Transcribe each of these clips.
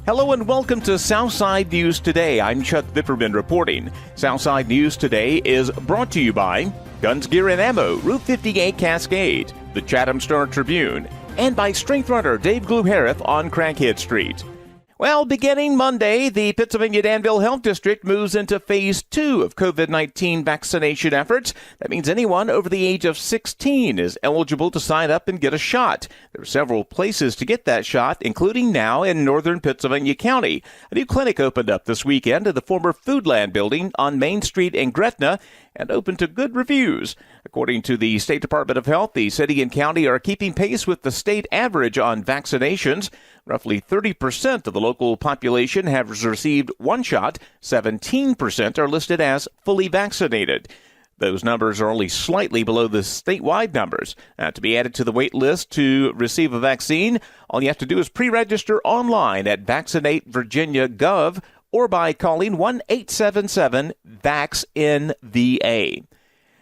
Hello and welcome to Southside News Today. I'm Chuck Vipperman reporting. Southside News Today is brought to you by Guns, Gear, and Ammo, Route 58 Cascade, the Chatham Star Tribune, and by Strength Runner Dave Gluharith on Crackhead Street. Well, beginning Monday, the Pittsylvania-Danville Health District moves into Phase 2 of COVID-19 vaccination efforts. That means anyone over the age of 16 is eligible to sign up and get a shot. There are several places to get that shot, including now in northern Pittsylvania County. A new clinic opened up this weekend at the former Foodland building on Main Street in Gretna and opened to good reviews. According to the State Department of Health, the city and county are keeping pace with the state average on vaccinations. Roughly 30% of the local population have received one shot. 17% are listed as fully vaccinated. Those numbers are only slightly below the statewide numbers. To be added to the wait list to receive a vaccine, all you have to do is pre-register online at vaccinatevirginia.gov or by calling 1-877-VAX-NVA.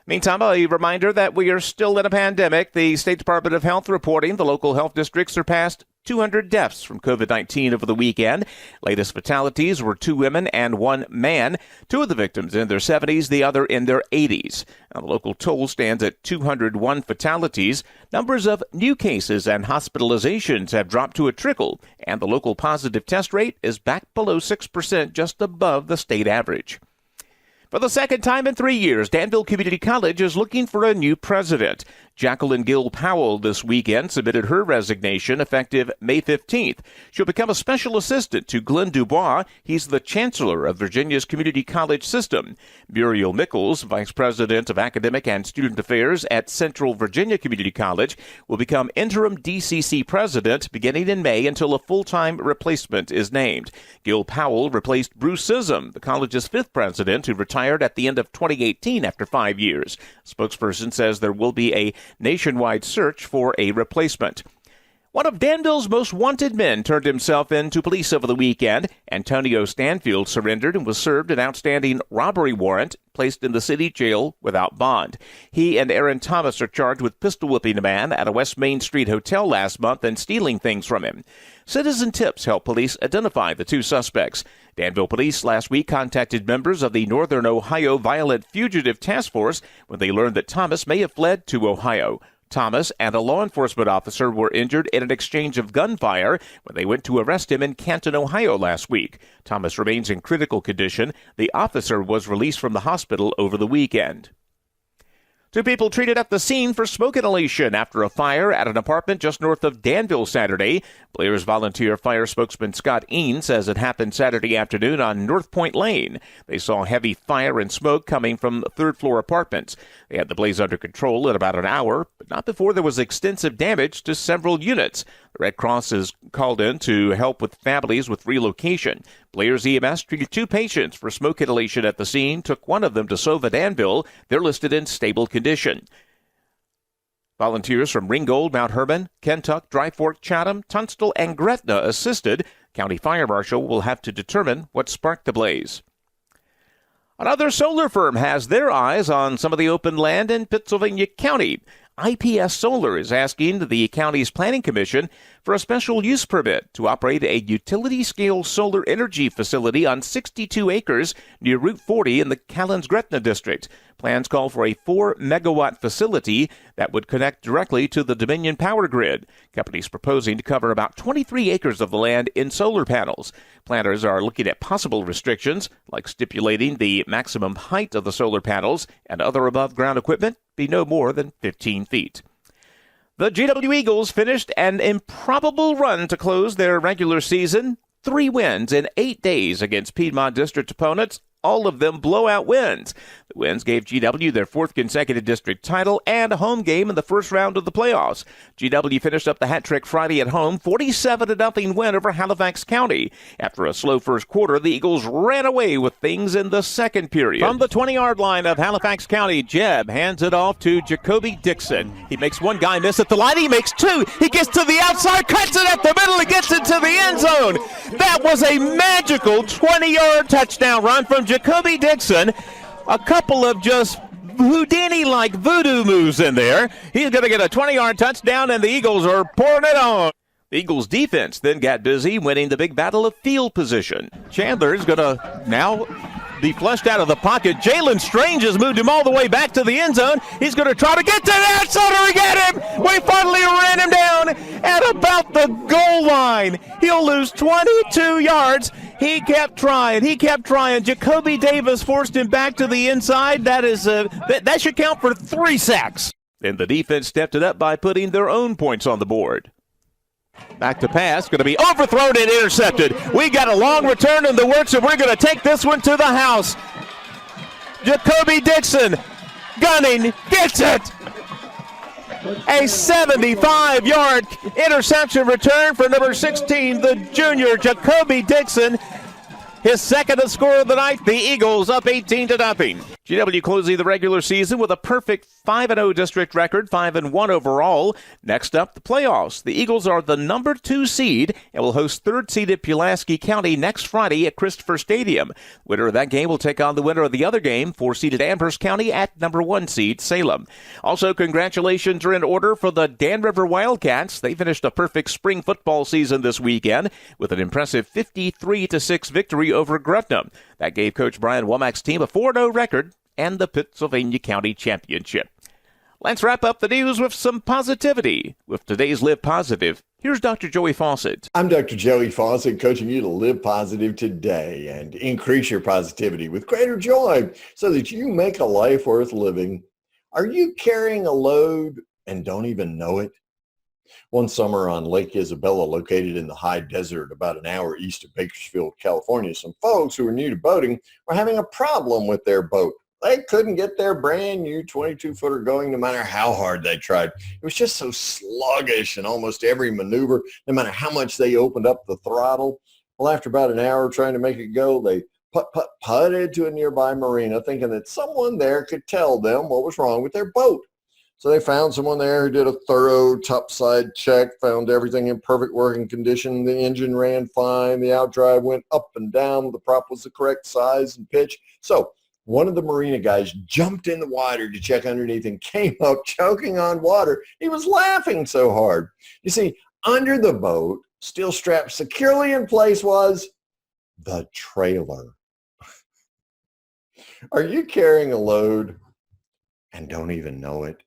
Meantime, a reminder that we are still in a pandemic. The State Department of Health reporting the local health district surpassed 200 deaths from COVID-19 over the weekend. Latest fatalities were 2 women and 1 man. 2 of the victims in their 70s, the other in their 80s. Now, the local toll stands at 201 fatalities. Numbers of new cases and hospitalizations have dropped to a trickle, and the local positive test rate is back below 6%, just above the state average. For the second time in 3 years, Danville Community College is looking for a new president. Jacqueline Gill Powell this weekend submitted her resignation effective May 15th. She'll become a special assistant to Glenn Dubois. He's the chancellor of Virginia's community college system. Muriel Mickles, vice president of academic and student affairs at Central Virginia Community College, will become interim DCC president beginning in May until a full-time replacement is named. Gill Powell replaced Bruce Sissom, the college's 5th president, who retired at the end of 2018 after 5 years. Spokesperson says there will be a nationwide search for a replacement. One of Danville's most wanted men turned himself in to police over the weekend. Antonio Stanfield surrendered and was served an outstanding robbery warrant placed in the city jail without bond. He and Aaron Thomas are charged with pistol-whipping a man at a West Main Street hotel last month and stealing things from him. Citizen tips helped police identify the 2 suspects. Danville police last week contacted members of the Northern Ohio Violent Fugitive Task Force when they learned that Thomas may have fled to Ohio. Thomas and a law enforcement officer were injured in an exchange of gunfire when they went to arrest him in Canton, Ohio last week. Thomas remains in critical condition. The officer was released from the hospital over the weekend. 2 people treated at the scene for smoke inhalation after a fire at an apartment just north of Danville Saturday. Blair's volunteer fire spokesman Scott Ean says it happened Saturday afternoon on North Point Lane. They saw heavy fire and smoke coming from 3rd-floor apartments. They had the blaze under control in about an hour, but not before there was extensive damage to several units. The Red Cross is called in to help with families with relocation. Blair's EMS treated 2 patients for smoke inhalation at the scene, took one of them to Sova Danville. They're listed in stable condition. Volunteers from Ringgold, Mount Herman, Kentuck, Dry Fork, Chatham, Tunstall, and Gretna assisted. County Fire Marshal will have to determine what sparked the blaze. Another solar firm has their eyes on some of the open land in Pittsylvania County. IPS Solar is asking the county's planning commission for a special use permit to operate a utility-scale solar energy facility on 62 acres near Route 40 in the Callens-Gretna district. Plans call for a 4-megawatt facility that would connect directly to the Dominion power grid. Companies proposing to cover about 23 acres of the land in solar panels. Planners are looking at possible restrictions, like stipulating the maximum height of the solar panels and other above-ground equipment be no more than 15 feet. The GW Eagles finished an improbable run to close their regular season. 3 wins in 8 days against Piedmont District opponents, all of them blowout wins. The wins gave GW their 4th consecutive district title and a home game in the first round of the playoffs. GW finished up the hat trick Friday at home, 47-0 win over Halifax County. After a slow first quarter, the Eagles ran away with things in the second period. From the 20-yard line of Halifax County, Jeb hands it off to Jacoby Dixon. He makes one guy miss at the line. He makes 2. He gets to the outside, cuts it at the middle, and gets into the end zone. That was a magical 20-yard touchdown run from Jacoby Dixon. A couple of just Houdini-like voodoo moves in there. He's going to get a 20-yard touchdown, and the Eagles are pouring it on. The Eagles defense then got busy winning the big battle of field position. Chandler is going to now be flushed out of the pocket. Jalen Strange has moved him all the way back to the end zone. He's going to try to get to that. Sutter get him. We finally ran him down at about the goal line. He'll lose 22 yards. He kept trying. Jacoby Davis forced him back to the inside. That should count for 3 sacks. And the defense stepped it up by putting their own points on the board. Back to pass, going to be overthrown and intercepted. We got a long return in the works, and we're going to take this one to the house. Jacoby Dixon, gunning, gets it. A 75-yard interception return for number 16, the junior Jacoby Dixon. His second score of the night, the Eagles up 18-0. GW closing the regular season with a perfect 5-0 district record, 5-1 overall. Next up, the playoffs. The Eagles are the number 2 seed and will host third-seeded Pulaski County next Friday at Christopher Stadium. Winner of that game will take on the winner of the other game, 4-seeded Amherst County at number 1 seed Salem. Also, congratulations are in order for the Dan River Wildcats. They finished a perfect spring football season this weekend with an impressive 53-6 victory over Gretna. That gave Coach Brian Womack's team a 4-0 record and the Pittsylvania County Championship. Let's wrap up the news with some positivity. With today's Live Positive, here's Dr. Joey Fawcett. I'm Dr. Joey Fawcett, coaching you to live positive today and increase your positivity with greater joy so that you make a life worth living. Are you carrying a load and don't even know it? One summer on Lake Isabella, located in the high desert about an hour east of Bakersfield, California, some folks who were new to boating were having a problem with their boat. They couldn't get their brand new 22-footer going no matter how hard they tried. It was just so sluggish in almost every maneuver, no matter how much they opened up the throttle. Well, after about an hour trying to make it go, they putted to a nearby marina, thinking that someone there could tell them what was wrong with their boat. So they found someone there who did a thorough topside check, found everything in perfect working condition. The engine ran fine. The outdrive went up and down. The prop was the correct size and pitch. So one of the marina guys jumped in the water to check underneath and came up choking on water. He was laughing so hard. You see, under the boat, still strapped securely in place, was the trailer. Are you carrying a load and don't even know it?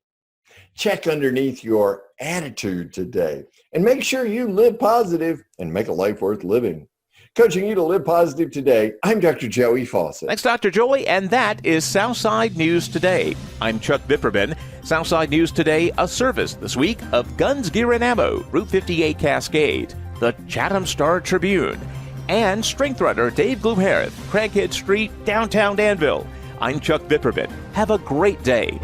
Check underneath your attitude today and make sure you live positive and make a life worth living. Coaching you to live positive today, I'm Dr. Joey Fawcett. Thanks, Dr. Joey, and that is Southside News Today. I'm Chuck Bipperman. Southside News Today, a service this week of Guns, Gear, and Ammo, Route 58 Cascade, the Chatham Star Tribune, and Strength Runner Dave Gluharith, Craighead Street, downtown Danville. I'm Chuck Bipperman. Have a great day.